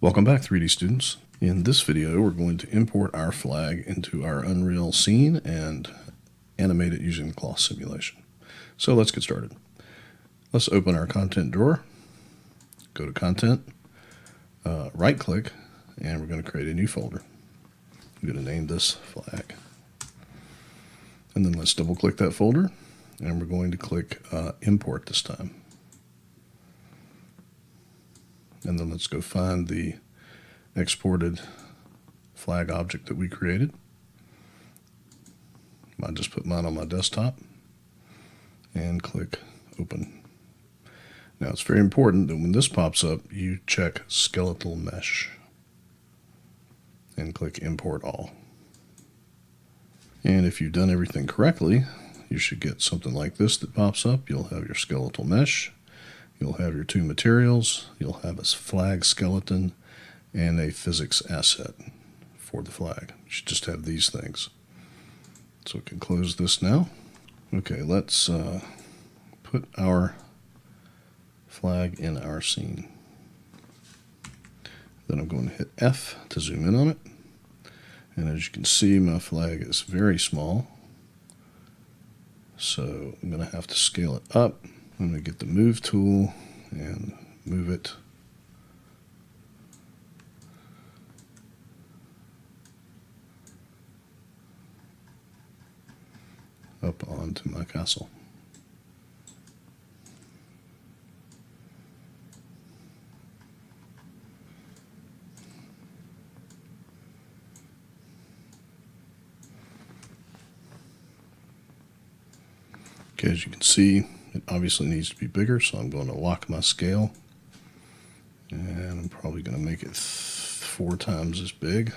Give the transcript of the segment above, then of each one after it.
Welcome back, 3D students. In this video, we're going to import our flag into our Unreal scene and animate it using the cloth simulation. So let's get started. Let's open our content drawer, go to content, right click, and we're going to create a new folder. I'm going to name this flag. And then let's double click that folder, and we're going to click import this time. And then let's go find the exported flag object that we created. I just put mine on my desktop and click open. Now it's very important that when this pops up, you check skeletal mesh and click import all. And if you've done everything correctly, you should get something like this that pops up. You'll have your skeletal mesh, you'll have your two materials, you'll have a flag skeleton, and a physics asset for the flag. You should just have these things. So we can close this now. Okay, let's put our flag in our scene. Then I'm going to hit F to zoom in on it. And as you can see, my flag is very small. So I'm going to have to scale it up. I'm going to get the move tool and move it up onto my castle. Okay, as you can see, it obviously needs to be bigger, so I'm going to lock my scale. And I'm probably going to make it 4 times as big.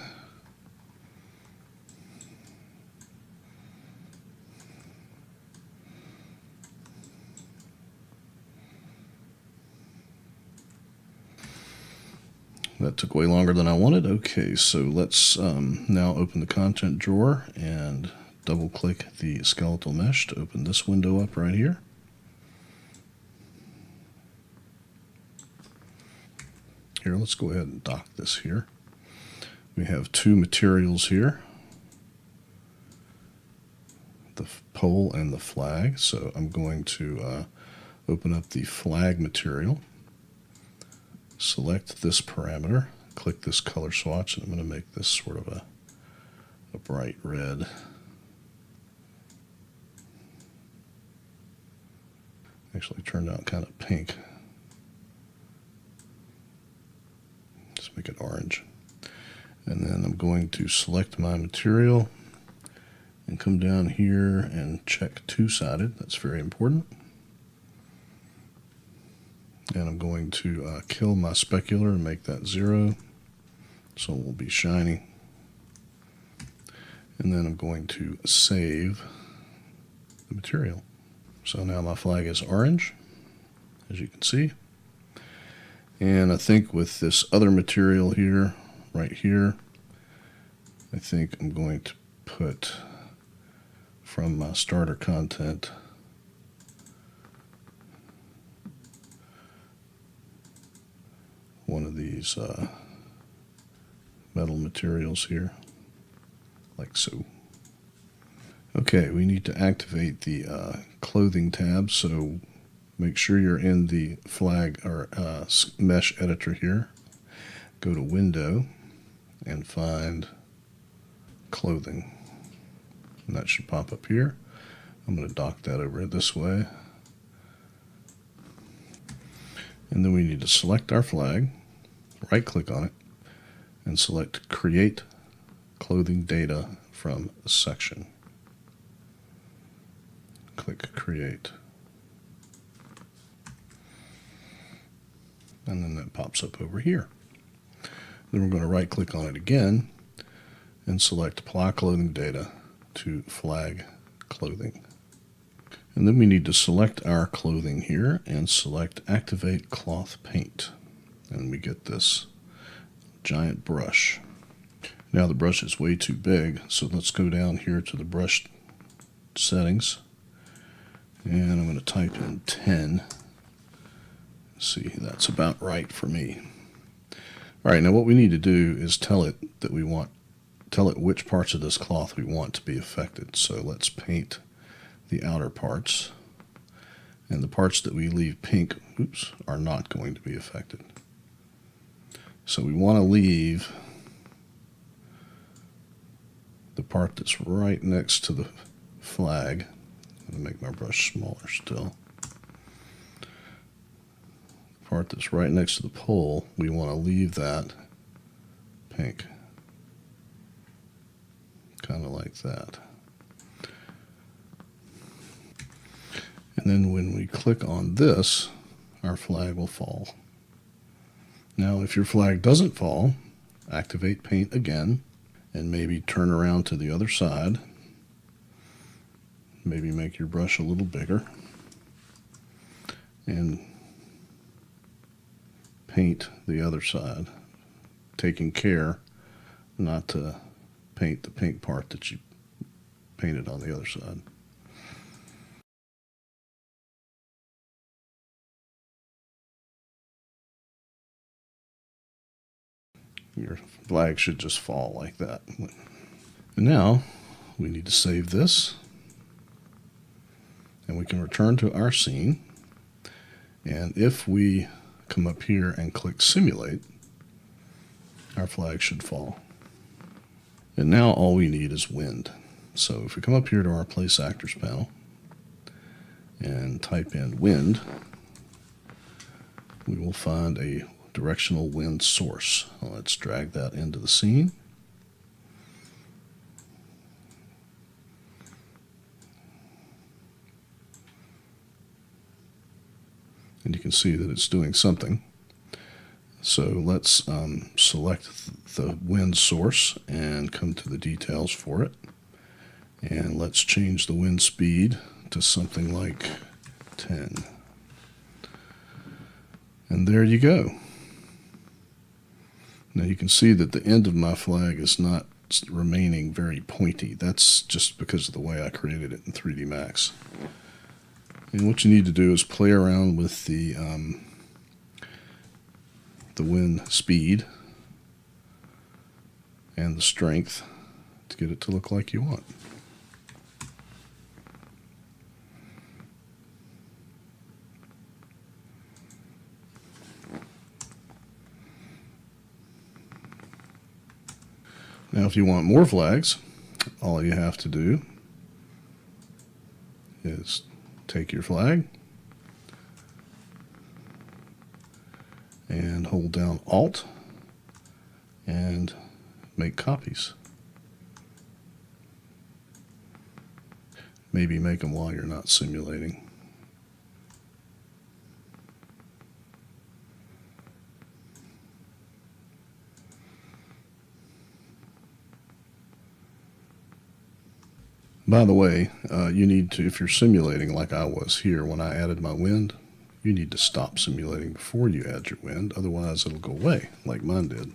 That took way longer than I wanted. Okay, so let's now open the content drawer and double click the skeletal mesh to open this window up right here. Here, let's go ahead and dock this here. We have 2 materials here, the pole and the flag. So I'm going to open up the flag material, select this parameter, click this color swatch, and I'm going to make this sort of a bright red. Actually turned out kind of pink. Just make it orange. And then I'm going to select my material and come down here and check two-sided. That's very important. And I'm going to kill my specular and make that 0, so it will be shiny. And then I'm going to save the material. So now my flag is orange, as you can see. And I think with this other material here, right here, I think I'm going to put from my starter content one of these metal materials here, like so. Okay, we need to activate the clothing tab, so make sure you're in the flag or mesh editor here. Go to Window and find Clothing. And that should pop up here. I'm going to dock that over this way. And then we need to select our flag, right click on it, and select Create Clothing Data from Section. Click Create. And then that pops up over here. Then we're going to right click on it again and select Apply Clothing Data to Flag Clothing. And then we need to select our clothing here and select Activate Cloth Paint. And we get this giant brush. Now the brush is way too big, so let's go down here to the brush settings. And I'm going to type in 10. See, that's about right for me. All right, now what we need to do is tell it which parts of this cloth we want to be affected. So let's paint the outer parts, and the parts that we leave pink, are not going to be affected. So we want to leave the part that's right next to the flag. I'm going to make my brush smaller still. The part that's right next to the pole, we want to leave that pink. Kind of like that. And then when we click on this, our flag will fall. Now, if your flag doesn't fall, activate paint again and maybe turn around to the other side. Maybe make your brush a little bigger and paint the other side, taking care not to paint the pink part that you painted on the other side. Your flag should just fall like that. And now we need to save this, and we can return to our scene. And if we come up here and click Simulate, our flag should fall. And now all we need is wind. So if we come up here to our Place Actors panel and type in wind, we will find a directional wind source. Let's drag that into the scene. And you can see that it's doing something. So let's select the wind source and come to the details for it. And let's change the wind speed to something like 10. And there you go. Now you can see that the end of my flag is not remaining very pointy. That's just because of the way I created it in 3D Max. And what you need to do is play around with the wind speed and the strength to get it to look like you want. Now if you want more flags, all you have to do is take your flag and hold down Alt and make copies. Maybe make them while you're not simulating. By the way, you need to, if you're simulating like I was here when I added my wind, you need to stop simulating before you add your wind, otherwise it'll go away like mine did.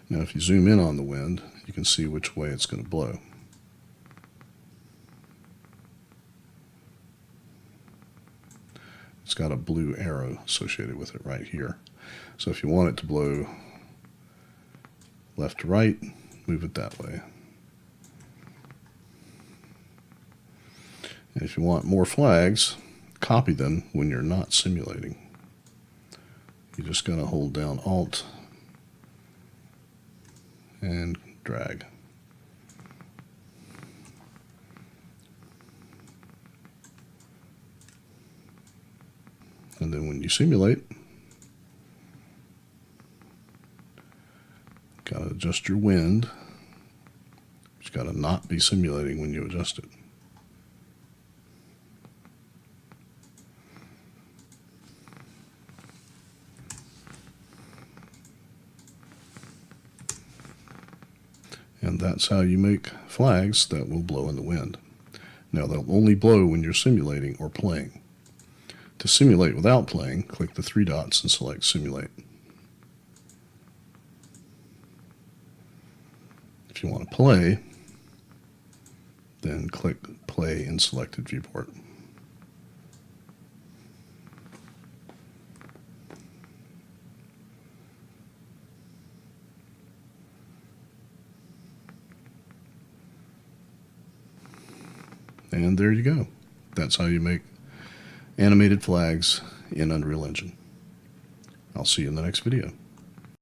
Now if you zoom in on the wind, you can see which way it's going to blow. It's got a blue arrow associated with it right here. So if you want it to blow left to right, move it that way. And if you want more flags, copy them when you're not simulating. You're just going to hold down Alt and drag. And then when you simulate, got to adjust your wind. It's got to not be simulating when you adjust it. And that's how you make flags that will blow in the wind. Now they'll only blow when you're simulating or playing. To simulate without playing, click the three dots and select Simulate. If you want to play, then click Play in Selected Viewport. And there you go. That's how you make animated flags in Unreal Engine. I'll see you in the next video.